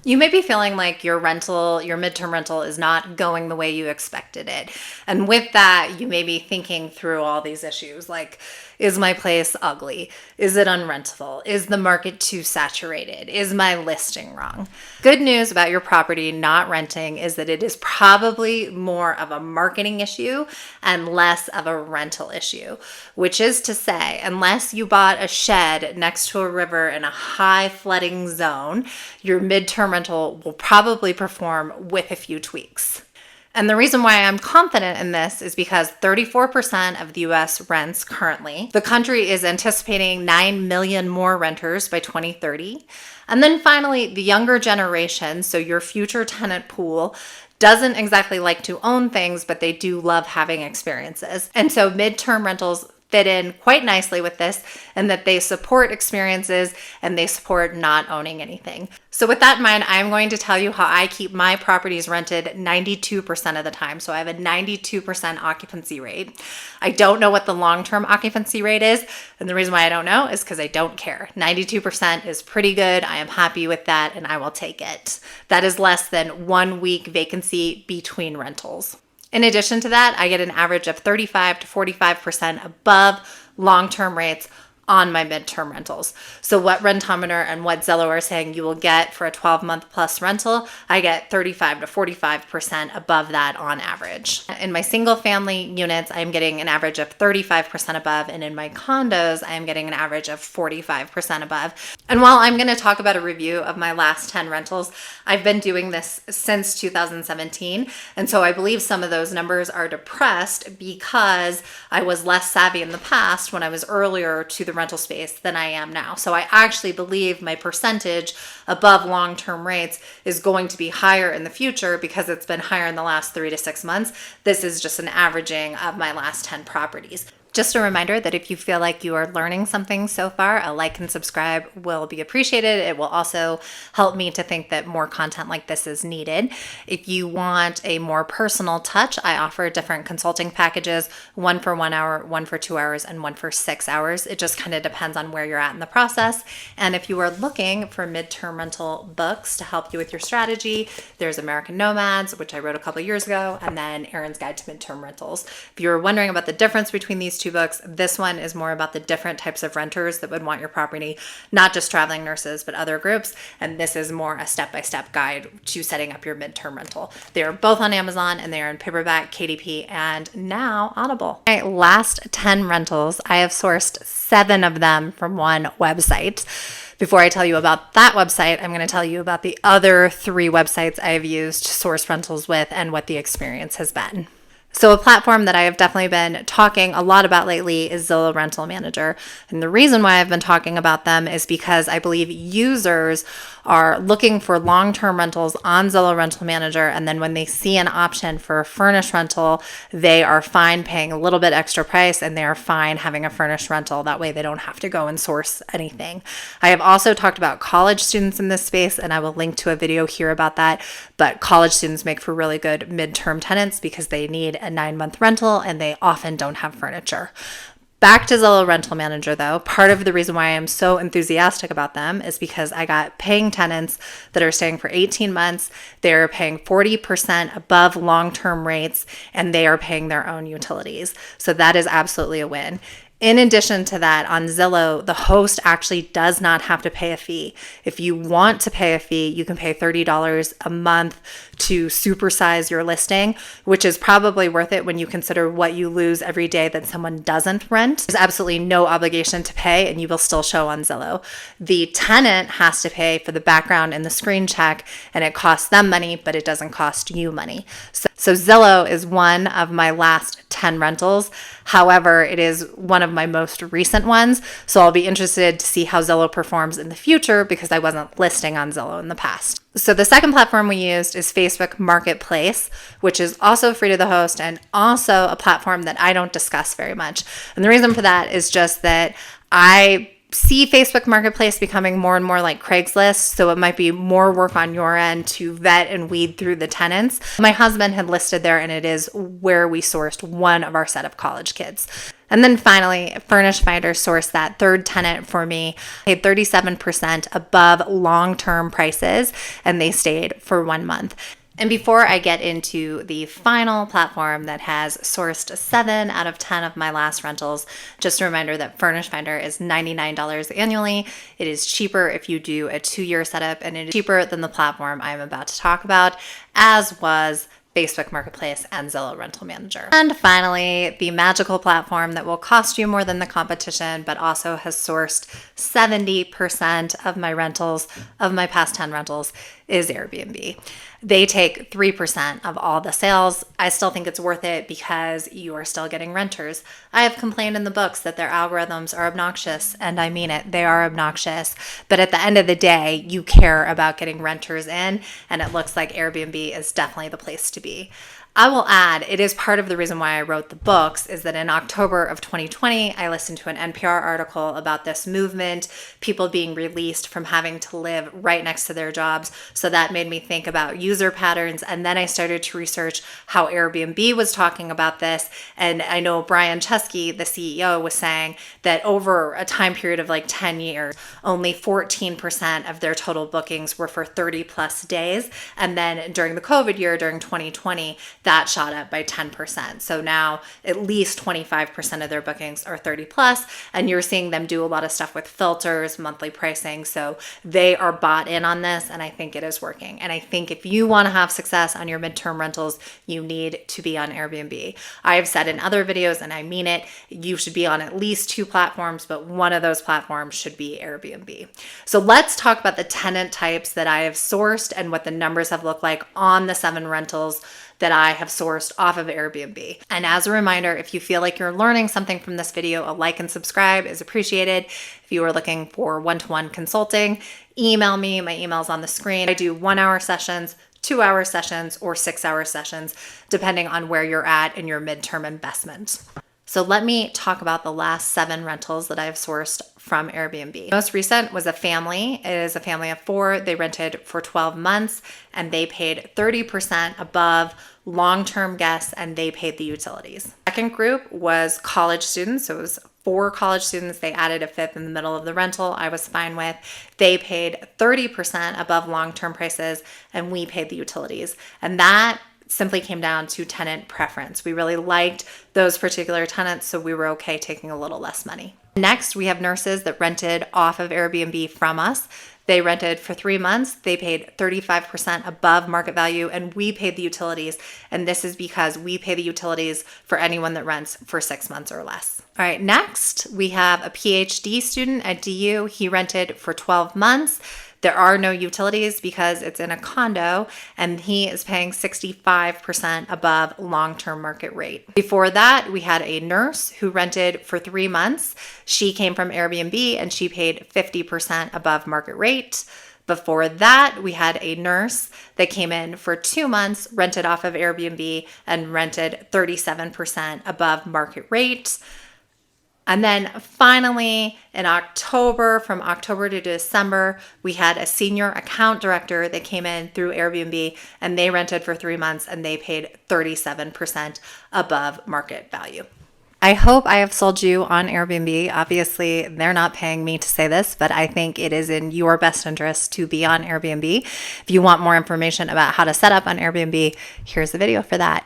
You may be feeling like your midterm rental is not going the way you expected it. And with that, you may be thinking through all these issues like, is my place ugly? Is it unrentable? Is the market too saturated? Is my listing wrong? Good news about your property not renting is that it is probably more of a marketing issue and less of a rental issue, which is to say, unless you bought a shed next to a river in a high flooding zone, your midterm rental will probably perform with a few tweaks. And the reason why I'm confident in this is because 34% of the US rents currently. The country is anticipating 9 million more renters by 2030. And then finally, the younger generation, so your future tenant pool, doesn't exactly like to own things, but they do love having experiences. And so midterm rentals fit in quite nicely with this, and that they support experiences and they support not owning anything. So with that in mind, I'm going to tell you how I keep my properties rented 92% of the time. So I have a 92% occupancy rate. I don't know what the long-term occupancy rate is, and the reason why I don't know is because I don't care. 92% is pretty good. I am happy with that, and I will take it. That is less than 1 week vacancy between rentals. In addition to that, I get an average of 35 to 45% above long-term rates on my midterm rentals. So what Rentometer and what Zillow are saying you will get for a 12-month plus rental, I get 35 to 45% above that on average. In my single family units, I'm getting an average of 35% above, and in my condos, I'm getting an average of 45% above. And while I'm going to talk about a review of my last 10 rentals, I've been doing this since 2017, and so I believe some of those numbers are depressed because I was less savvy in the past when I was earlier to the rental space than I am now. So I actually believe my percentage above long-term rates is going to be higher in the future because it's been higher in the last 3 to 6 months. This is just an averaging of my last 10 properties. Just a reminder that if you feel like you are learning something so far, a like and subscribe will be appreciated. It will also help me to think that more content like this is needed. If you want a more personal touch, I offer different consulting packages, one for 1 hour, one for 2 hours, and one for 6 hours. It just kind of depends on where you're at in the process. And if you are looking for midterm rental books to help you with your strategy, there's American Nomads, which I wrote a couple years ago, and then Erin's Guide to Midterm Rentals. If you're wondering about the difference between these two books, this one is more about the different types of renters that would want your property, not just traveling nurses, but other groups. And this is more a step-by-step guide to setting up your midterm rental. They are both on Amazon, and they are in paperback, KDP, and now Audible. My last 10 rentals, I have sourced 7 of them from one website. Before I tell you about that website, I'm going to tell you about the other 3 websites I have used to source rentals with and what the experience has been. So a platform that I have definitely been talking a lot about lately is Zillow Rental Manager. And the reason why I've been talking about them is because I believe users are looking for long-term rentals on Zillow Rental Manager, and then when they see an option for a furnished rental, they are fine paying a little bit extra price, and they are fine having a furnished rental. That way they don't have to go and source anything. I have also talked about college students in this space, and I will link to a video here about that, but college students make for really good midterm tenants because they need a 9-month rental and they often don't have furniture. Back to Zillow Rental Manager though, part of the reason why I'm so enthusiastic about them is because I got paying tenants that are staying for 18 months. They're paying 40% above long-term rates, and they are paying their own utilities. So that is absolutely a win. In addition to that, on Zillow, the host actually does not have to pay a fee. If you want to pay a fee, you can pay $30 a month to supersize your listing, which is probably worth it when you consider what you lose every day that someone doesn't rent. There's absolutely no obligation to pay, and you will still show on Zillow. The tenant has to pay for the background and the screen check, and it costs them money, but it doesn't cost you money. So Zillow is one of my last 10 rentals. However, it is one of my most recent ones. So I'll be interested to see how Zillow performs in the future because I wasn't listing on Zillow in the past. So the second platform we used is Facebook Marketplace, which is also free to the host and also a platform that I don't discuss very much. And the reason for that is just that I see Facebook Marketplace becoming more and more like Craigslist, so it might be more work on your end to vet and weed through the tenants. My husband had listed there, and it is where we sourced one of our set of college kids. And then finally, Furnished Finder sourced that third tenant for me, paid 37% above long-term prices, and they stayed for 1 month. And before I get into the final platform that has sourced 7 out of 10 of my last rentals, just a reminder that Furnished Finder is $99 annually. It is cheaper if you do a 2-year setup, and it is cheaper than the platform I'm about to talk about, as was Facebook Marketplace and Zillow Rental Manager. And finally, the magical platform that will cost you more than the competition, but also has sourced 70% of my rentals, of my past 10 rentals, is Airbnb. They take 3% of all the sales. I still think it's worth it because you are still getting renters. I have complained in the books that their algorithms are obnoxious, and I mean it, they are obnoxious. But at the end of the day, you care about getting renters in, and it looks like Airbnb is definitely the place to be. I will add, it is part of the reason why I wrote the books, is that in October of 2020, I listened to an NPR article about this movement, people being released from having to live right next to their jobs. So that made me think about user patterns. And then I started to research how Airbnb was talking about this. And I know Brian Chesky, the CEO, was saying that over a time period of like 10 years, only 14% of their total bookings were for 30 plus days. And then during the COVID year, during 2020, that shot up by 10%. So now at least 25% of their bookings are 30 plus, and you're seeing them do a lot of stuff with filters, monthly pricing. So they are bought in on this, and I think it is working. And I think if you want to have success on your midterm rentals, you need to be on Airbnb. I have said in other videos, and I mean it, you should be on at least 2 platforms, but one of those platforms should be Airbnb. So let's talk about the tenant types that I have sourced and what the numbers have looked like on the 7 rentals that I have sourced off of Airbnb. And as a reminder, if you feel like you're learning something from this video, a like and subscribe is appreciated. If you are looking for one-to-one consulting, email me. My email's on the screen. I do 1-hour sessions, 2-hour sessions, or 6-hour sessions, depending on where you're at in your midterm investment. So let me talk about the last 7 rentals that I've sourced from Airbnb. Most recent was a family. It is a family of 4. They rented for 12 months and they paid 30% above long-term guests, and they paid the utilities. Second group was college students. So it was 4 college students. They added a 5th in the middle of the rental. I was fine with. They paid 30% above long-term prices, and we paid the utilities. And that simply came down to tenant preference. We really liked those particular tenants, so we were okay taking a little less money. Next, we have nurses that rented off of Airbnb from us. They rented for 3 months. They paid 35% above market value, and we paid the utilities. And this is because we pay the utilities for anyone that rents for 6 months or less. All right, next, we have a PhD student at DU. He rented for 12 months. There are no utilities because it's in a condo, and he is paying 65% above long-term market rate. Before that, we had a nurse who rented for 3 months. She came from Airbnb and she paid 50% above market rate. Before that, we had a nurse that came in for 2 months, rented off of Airbnb, and rented 37% above market rate. And then finally, in October, from October to December, we had a senior account director that came in through Airbnb, and they rented for 3 months and they paid 37% above market value. I hope I have sold you on Airbnb. Obviously, they're not paying me to say this, but I think it is in your best interest to be on Airbnb. If you want more information about how to set up on Airbnb, here's the video for that.